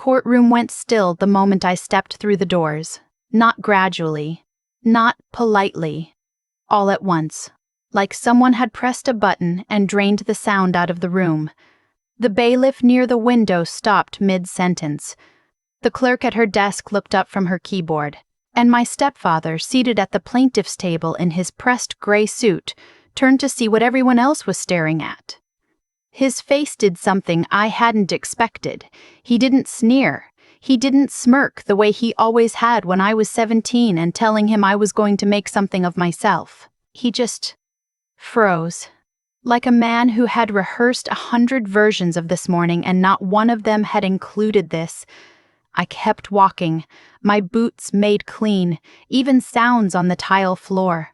courtroom went still the moment I stepped through the doors. Not gradually, not politely, all at once, like someone had pressed a button and drained the sound out of the room. The bailiff near the window stopped mid-sentence. The clerk at her desk looked up from her keyboard, and my stepfather, seated at the plaintiff's table in his pressed gray suit, turned to see what everyone else was staring at. His face did something I hadn't expected. He didn't sneer. He didn't smirk the way he always had when I was 17 and telling him I was going to make something of myself. He just froze, like a man who had rehearsed 100 versions of this morning and not one of them had included this. I kept walking, my boots made clean, even sounds on the tile floor.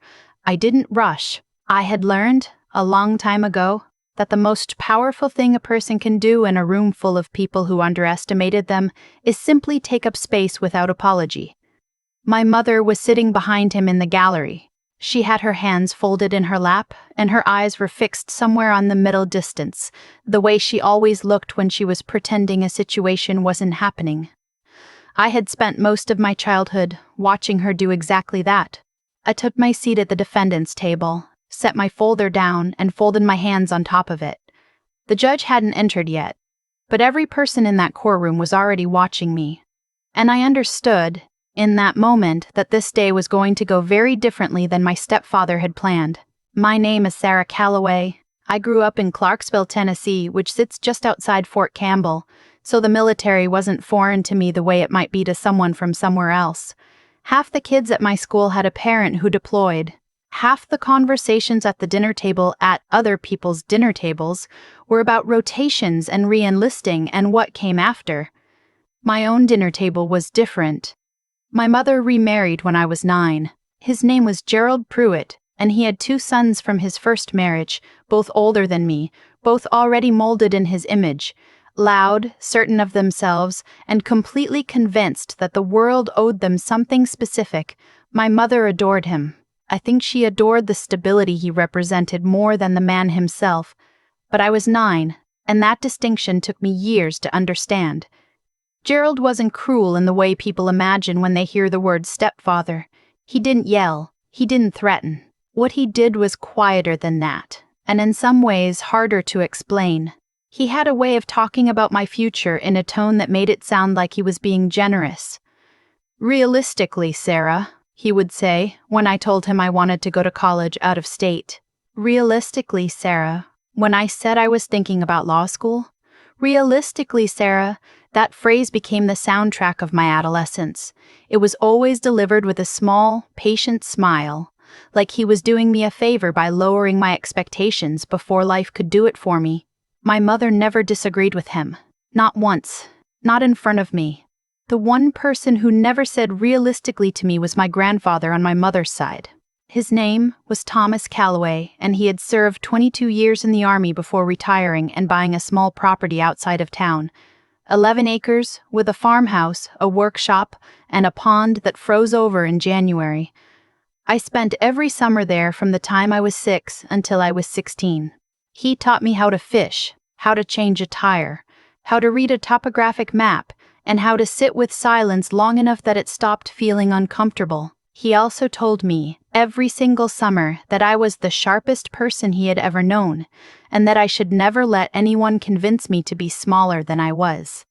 I didn't rush. I had learned, a long time ago, that the most powerful thing a person can do in a room full of people who underestimated them is simply take up space without apology. My mother was sitting behind him in the gallery. She had her hands folded in her lap, and her eyes were fixed somewhere on the middle distance, the way she always looked when she was pretending a situation wasn't happening. I had spent most of my childhood watching her do exactly that. I took my seat at the defendant's table, set my folder down, and folded my hands on top of it. The judge hadn't entered yet, but every person in that courtroom was already watching me. And I understood, in that moment, that this day was going to go very differently than my stepfather had planned. My name is Sarah Calloway. I grew up in Clarksville, Tennessee, which sits just outside Fort Campbell, so the military wasn't foreign to me the way it might be to someone from somewhere else. Half the kids at my school had a parent who deployed. Half the conversations at the dinner table at other people's dinner tables were about rotations and re-enlisting and what came after. My own dinner table was different. My mother remarried when I was 9. His name was Gerald Pruitt, and he had 2 sons from his first marriage, both older than me, both already molded in his image. Loud, certain of themselves, and completely convinced that the world owed them something specific, my mother adored him. I think she adored the stability he represented more than the man himself. But I was 9, and that distinction took me years to understand. Gerald wasn't cruel in the way people imagine when they hear the word stepfather. He didn't yell. He didn't threaten. What he did was quieter than that, and in some ways harder to explain. He had a way of talking about my future in a tone that made it sound like he was being generous. "Realistically, Sarah," he would say when I told him I wanted to go to college out of state. "Realistically, Sarah," when I said I was thinking about law school. "Realistically, Sarah," that phrase became the soundtrack of my adolescence. It was always delivered with a small, patient smile, like he was doing me a favor by lowering my expectations before life could do it for me. My mother never disagreed with him. Not once. Not in front of me. The one person who never said realistically to me was my grandfather on my mother's side. His name was Thomas Calloway, and he had served 22 years in the Army before retiring and buying a small property outside of town. 11 acres, with a farmhouse, a workshop, and a pond that froze over in January. I spent every summer there from the time I was 6 until I was 16. He taught me how to fish, how to change a tire, how to read a topographic map, and how to sit with silence long enough that it stopped feeling uncomfortable. He also told me, every single summer, that I was the sharpest person he had ever known, and that I should never let anyone convince me to be smaller than I was.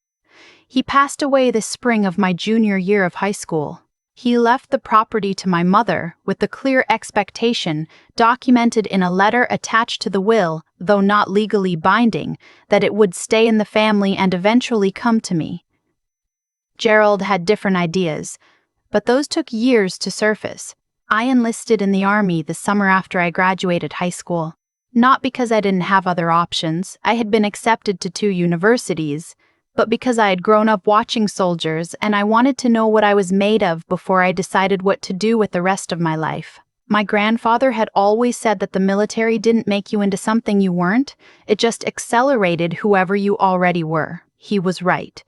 He passed away the spring of my junior year of high school. He left the property to my mother with the clear expectation, documented in a letter attached to the will, though not legally binding, that it would stay in the family and eventually come to me. Gerald had different ideas, but those took years to surface. I enlisted in the Army the summer after I graduated high school. Not because I didn't have other options. I had been accepted to 2 universities, but because I had grown up watching soldiers and I wanted to know what I was made of before I decided what to do with the rest of my life. My grandfather had always said that the military didn't make you into something you weren't, it just accelerated whoever you already were. He was right.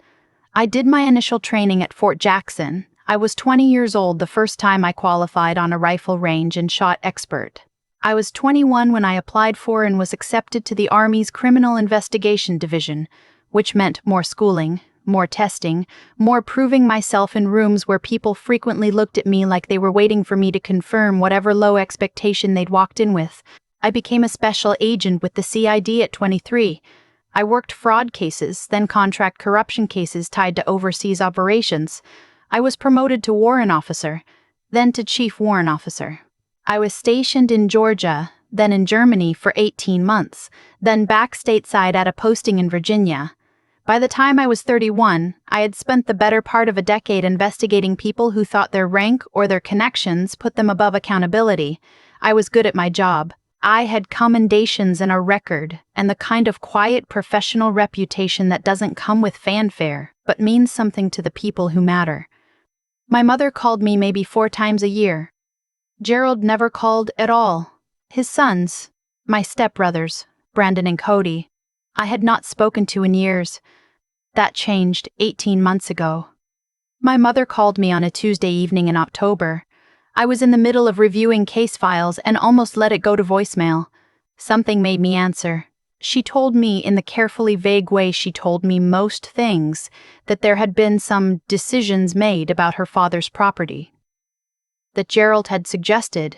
I did my initial training at Fort Jackson. I was 20 years old the first time I qualified on a rifle range and shot expert. I was 21 when I applied for and was accepted to the Army's Criminal Investigation Division, which meant more schooling, more testing, more proving myself in rooms where people frequently looked at me like they were waiting for me to confirm whatever low expectation they'd walked in with. I became a special agent with the CID at 23. I worked fraud cases, then contract corruption cases tied to overseas operations. I was promoted to warrant officer, then to chief warrant officer. I was stationed in Georgia, then in Germany for 18 months, then back stateside at a posting in Virginia. By the time I was 31, I had spent the better part of a decade investigating people who thought their rank or their connections put them above accountability. I was good at my job. I had commendations and a record, and the kind of quiet professional reputation that doesn't come with fanfare, but means something to the people who matter. My mother called me maybe 4 times a year. Gerald never called at all. His sons, my stepbrothers, Brandon and Cody, I had not spoken to in years. That changed 18 months ago. My mother called me on a Tuesday evening in October. I was in the middle of reviewing case files and almost let it go to voicemail. Something made me answer. She told me, in the carefully vague way she told me most things, that there had been some decisions made about her father's property. That Gerald had suggested,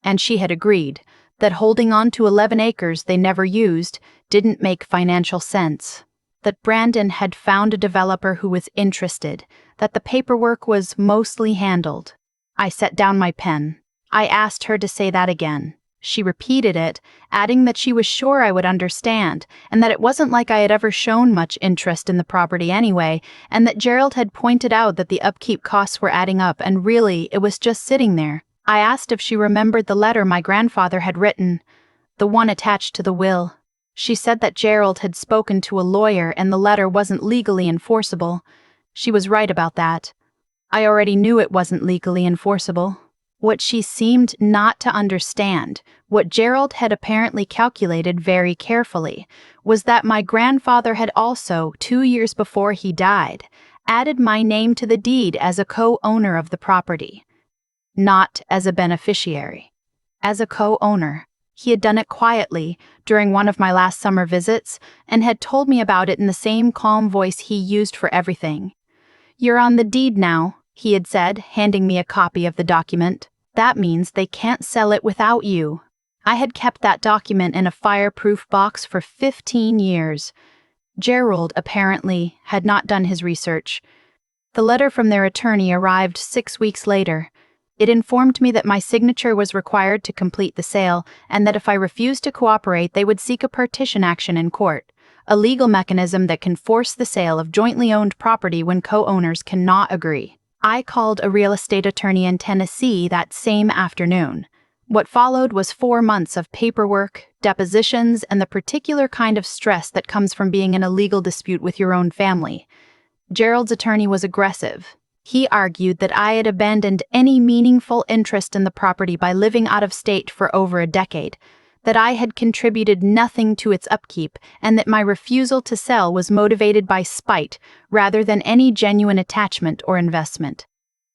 and she had agreed, that holding on to 11 acres they never used didn't make financial sense. That Brandon had found a developer who was interested, that the paperwork was mostly handled. I set down my pen. I asked her to say that again. She repeated it, adding that she was sure I would understand, and that it wasn't like I had ever shown much interest in the property anyway, and that Gerald had pointed out that the upkeep costs were adding up and really it was just sitting there. I asked if she remembered the letter my grandfather had written, the one attached to the will. She said that Gerald had spoken to a lawyer and the letter wasn't legally enforceable. She was right about that. I already knew it wasn't legally enforceable. What she seemed not to understand, what Gerald had apparently calculated very carefully, was that my grandfather had also, 2 years before he died, added my name to the deed as a co-owner of the property. Not as a beneficiary. As a co-owner. He had done it quietly during one of my last summer visits and had told me about it in the same calm voice he used for everything. "You're on the deed now," he had said, handing me a copy of the document. "That means they can't sell it without you." I had kept that document in a fireproof box for 15 years. Gerald, apparently, had not done his research. The letter from their attorney arrived 6 weeks later. It informed me that my signature was required to complete the sale, and that if I refused to cooperate, they would seek a partition action in court, a legal mechanism that can force the sale of jointly owned property when co-owners cannot agree. I called a real estate attorney in Tennessee that same afternoon. What followed was 4 months of paperwork, depositions, and the particular kind of stress that comes from being in a legal dispute with your own family. Gerald's attorney was aggressive. He argued that I had abandoned any meaningful interest in the property by living out of state for over a decade, that I had contributed nothing to its upkeep, and that my refusal to sell was motivated by spite rather than any genuine attachment or investment.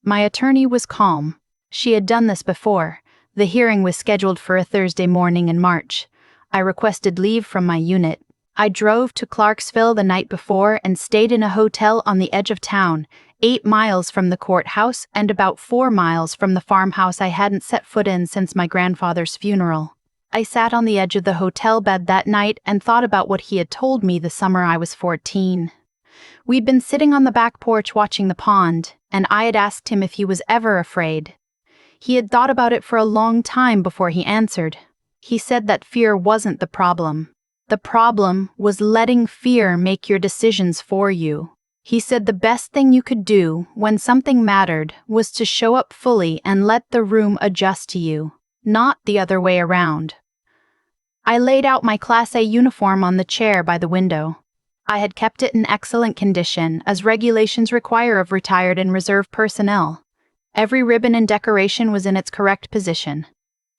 My attorney was calm. She had done this before. The hearing was scheduled for a Thursday morning in March. I requested leave from my unit. I drove to Clarksville the night before and stayed in a hotel on the edge of town, 8 miles from the courthouse and about 4 miles from the farmhouse I hadn't set foot in since my grandfather's funeral. I sat on the edge of the hotel bed that night and thought about what he had told me the summer I was 14. We'd been sitting on the back porch watching the pond, and I had asked him if he was ever afraid. He had thought about it for a long time before he answered. He said that fear wasn't the problem. The problem was letting fear make your decisions for you. He said the best thing you could do when something mattered was to show up fully and let the room adjust to you, not the other way around. I laid out my Class A uniform on the chair by the window. I had kept it in excellent condition, as regulations require of retired and reserve personnel. Every ribbon and decoration was in its correct position.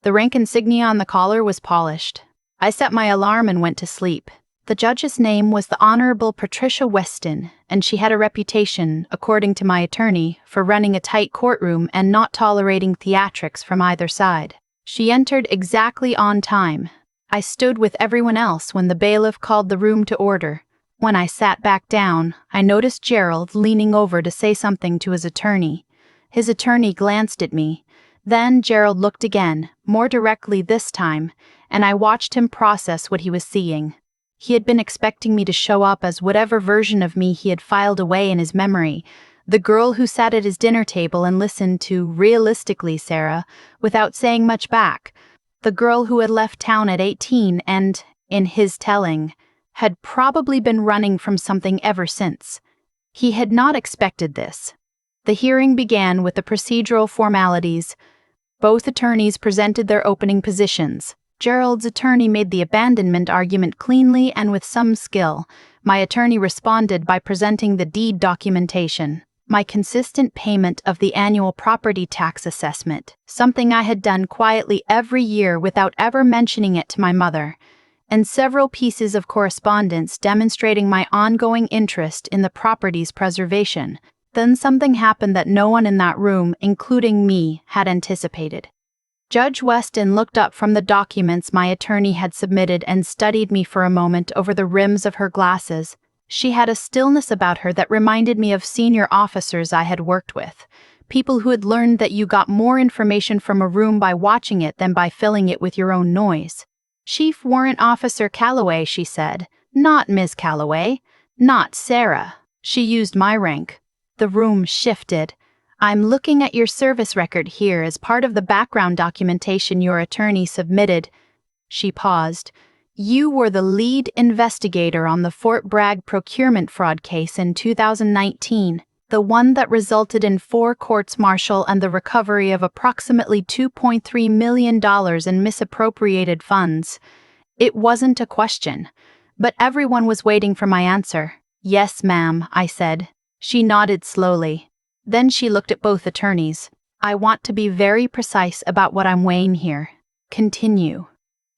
The rank insignia on the collar was polished. I set my alarm and went to sleep. The judge's name was the Honorable Patricia Weston, and she had a reputation, according to my attorney, for running a tight courtroom and not tolerating theatrics from either side. She entered exactly on time. I stood with everyone else when the bailiff called the room to order. When I sat back down, I noticed Gerald leaning over to say something to his attorney. His attorney glanced at me. Then Gerald looked again, more directly this time, and I watched him process what he was seeing. He had been expecting me to show up as whatever version of me he had filed away in his memory, the girl who sat at his dinner table and listened to "Realistically, Sarah," without saying much back, the girl who had left town at 18 and, in his telling, had probably been running from something ever since. He had not expected this. The hearing began with the procedural formalities. Both attorneys presented their opening positions. Gerald's attorney made the abandonment argument cleanly and with some skill. My attorney responded by presenting the deed documentation, my consistent payment of the annual property tax assessment, something I had done quietly every year without ever mentioning it to my mother, and several pieces of correspondence demonstrating my ongoing interest in the property's preservation. Then something happened that no one in that room, including me, had anticipated. Judge Weston looked up from the documents my attorney had submitted and studied me for a moment over the rims of her glasses. She had a stillness about her that reminded me of senior officers I had worked with, people who had learned that you got more information from a room by watching it than by filling it with your own noise. "Chief Warrant Officer Calloway," she said. "Not Miss Calloway. Not Sarah." She used my rank. The room shifted. "I'm looking at your service record here as part of the background documentation your attorney submitted." She paused. "You were the lead investigator on the Fort Bragg procurement fraud case in 2019, the one that resulted in 4 courts-martial and the recovery of approximately $2.3 million in misappropriated funds." It wasn't a question, but everyone was waiting for my answer. "Yes, ma'am," I said. She nodded slowly. Then she looked at both attorneys. "I want to be very precise about what I'm weighing here. Continue."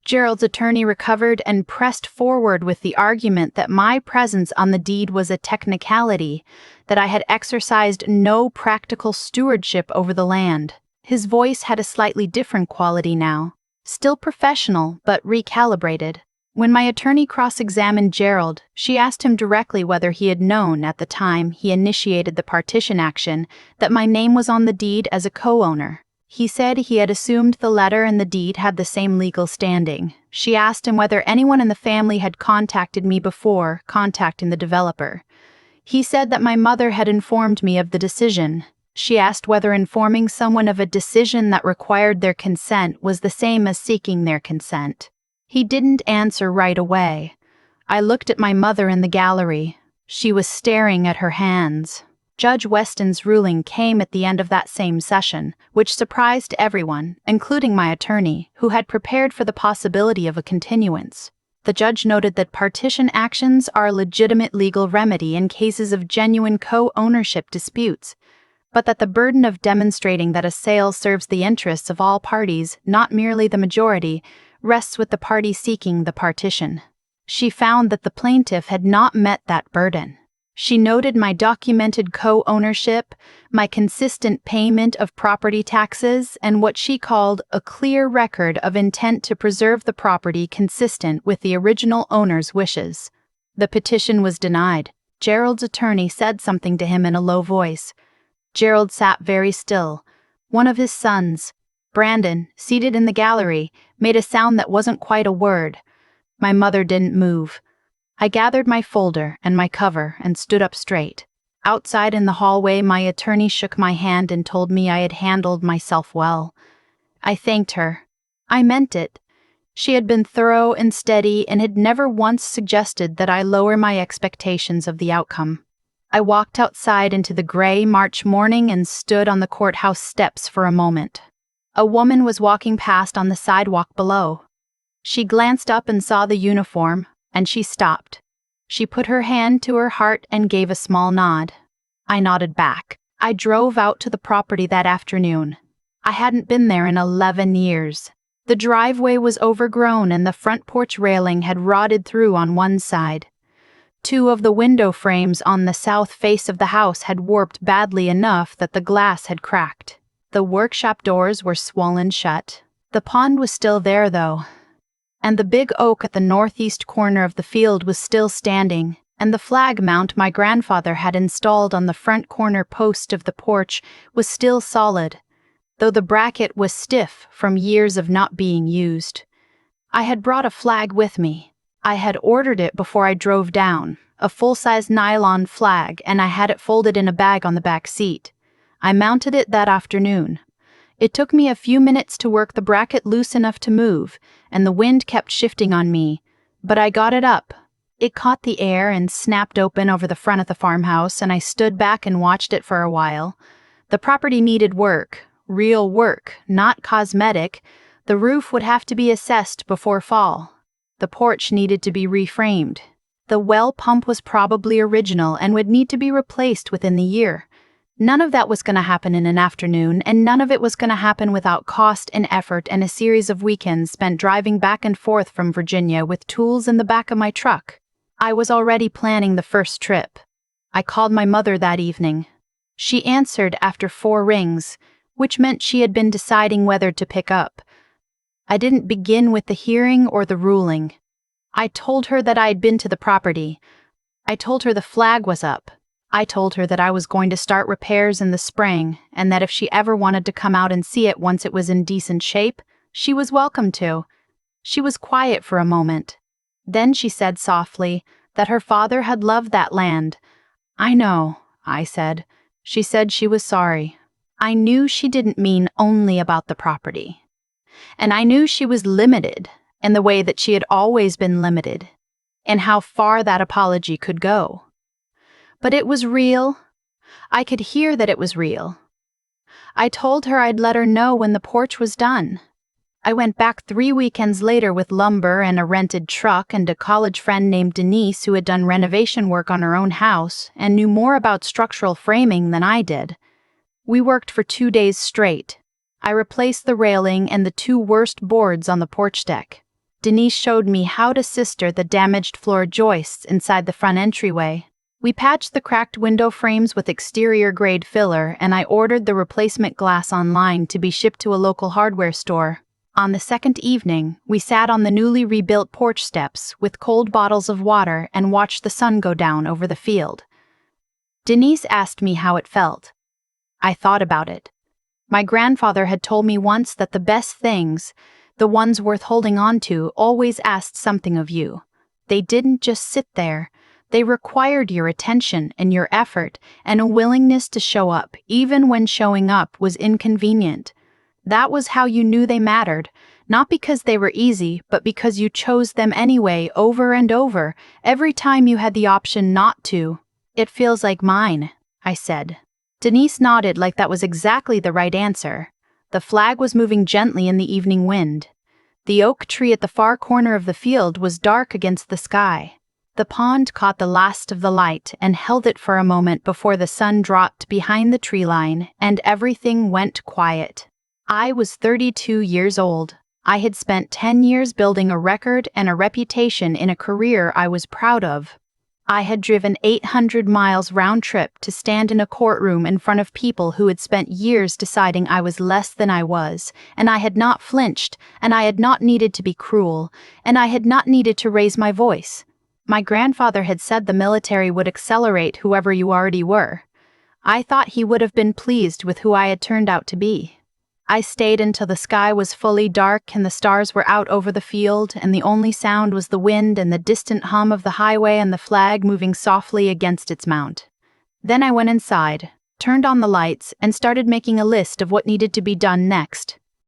Gerald's attorney recovered and pressed forward with the argument that my presence on the deed was a technicality, that I had exercised no practical stewardship over the land. His voice had a slightly different quality now, still professional but recalibrated. When my attorney cross-examined Gerald, she asked him directly whether he had known at the time he initiated the partition action that my name was on the deed as a co-owner. He said he had assumed the letter and the deed had the same legal standing. She asked him whether anyone in the family had contacted me before contacting the developer. He said that my mother had informed me of the decision. She asked whether informing someone of a decision that required their consent was the same as seeking their consent. He didn't answer right away. I looked at my mother in the gallery. She was staring at her hands. Judge Weston's ruling came at the end of that same session, which surprised everyone, including my attorney, who had prepared for the possibility of a continuance. The judge noted that partition actions are a legitimate legal remedy in cases of genuine co-ownership disputes, but that the burden of demonstrating that a sale serves the interests of all parties, not merely the majority, rests with the party seeking the partition. She found that the plaintiff had not met that burden. She noted my documented co-ownership, my consistent payment of property taxes, and what she called a clear record of intent to preserve the property consistent with the original owner's wishes. The petition was denied. Gerald's attorney said something to him in a low voice. Gerald sat very still. One of his sons, Brandon, seated in the gallery, made a sound that wasn't quite a word. My mother didn't move. I gathered my folder and my cover and stood up straight. Outside in the hallway, my attorney shook my hand and told me I had handled myself well. I thanked her. I meant it. She had been thorough and steady and had never once suggested that I lower my expectations of the outcome. I walked outside into the gray March morning and stood on the courthouse steps for a moment. A woman was walking past on the sidewalk below. She glanced up and saw the uniform, and she stopped. She put her hand to her heart and gave a small nod. I nodded back. I drove out to the property that afternoon. I hadn't been there in 11 years. The driveway was overgrown and the front porch railing had rotted through on one side. 2 of the window frames on the south face of the house had warped badly enough that the glass had cracked. The workshop doors were swollen shut. The pond was still there, though, and the big oak at the northeast corner of the field was still standing, and the flag mount my grandfather had installed on the front corner post of the porch was still solid, though the bracket was stiff from years of not being used. I had brought a flag with me. I had ordered it before I drove down, a full-size nylon flag, and I had it folded in a bag on the back seat. I mounted it that afternoon. It took me a few minutes to work the bracket loose enough to move, and the wind kept shifting on me, but I got it up. It caught the air and snapped open over the front of the farmhouse, and I stood back and watched it for a while. The property needed work, real work, not cosmetic. The roof would have to be assessed before fall. The porch needed to be reframed. The well pump was probably original and would need to be replaced within the year. None of that was going to happen in an afternoon, and none of it was going to happen without cost and effort and a series of weekends spent driving back and forth from Virginia with tools in the back of my truck. I was already planning the first trip. I called my mother that evening. She answered after 4 rings, which meant she had been deciding whether to pick up. I didn't begin with the hearing or the ruling. I told her that I had been to the property. I told her the flag was up. I told her that I was going to start repairs in the spring, and that if she ever wanted to come out and see it once it was in decent shape, she was welcome to. She was quiet for a moment. Then she said softly that her father had loved that land. "I know," I said. She said she was sorry. I knew she didn't mean only about the property. And I knew she was limited in the way that she had always been limited, and how far that apology could go. But it was real. I could hear that it was real. I told her I'd let her know when the porch was done. I went back 3 weekends later with lumber and a rented truck and a college friend named Denise who had done renovation work on her own house and knew more about structural framing than I did. We worked for 2 days straight. I replaced the railing and the 2 worst boards on the porch deck. Denise showed me how to sister the damaged floor joists inside the front entryway. We patched the cracked window frames with exterior-grade filler, and I ordered the replacement glass online to be shipped to a local hardware store. On the second evening, we sat on the newly rebuilt porch steps with cold bottles of water and watched the sun go down over the field. Denise asked me how it felt. I thought about it. My grandfather had told me once that the best things, the ones worth holding on to, always asked something of you. They didn't just sit there. They required your attention and your effort and a willingness to show up, even when showing up was inconvenient. That was how you knew they mattered, not because they were easy, but because you chose them anyway, over and over, every time you had the option not to. "It feels like mine," I said. Denise nodded like that was exactly the right answer. The flag was moving gently in the evening wind. The oak tree at the far corner of the field was dark against the sky. The pond caught the last of the light and held it for a moment before the sun dropped behind the tree line and everything went quiet. I was 32 years old. I had spent 10 years building a record and a reputation in a career I was proud of. I had driven 800 miles round trip to stand in a courtroom in front of people who had spent years deciding I was less than I was, and I had not flinched, and I had not needed to be cruel, and I had not needed to raise my voice. My grandfather had said the military would accelerate whoever you already were. I thought he would have been pleased with who I had turned out to be. I stayed until the sky was fully dark and the stars were out over the field, and the only sound was the wind and the distant hum of the highway and the flag moving softly against its mount. Then I went inside, turned on the lights, and started making a list of what needed to be done next.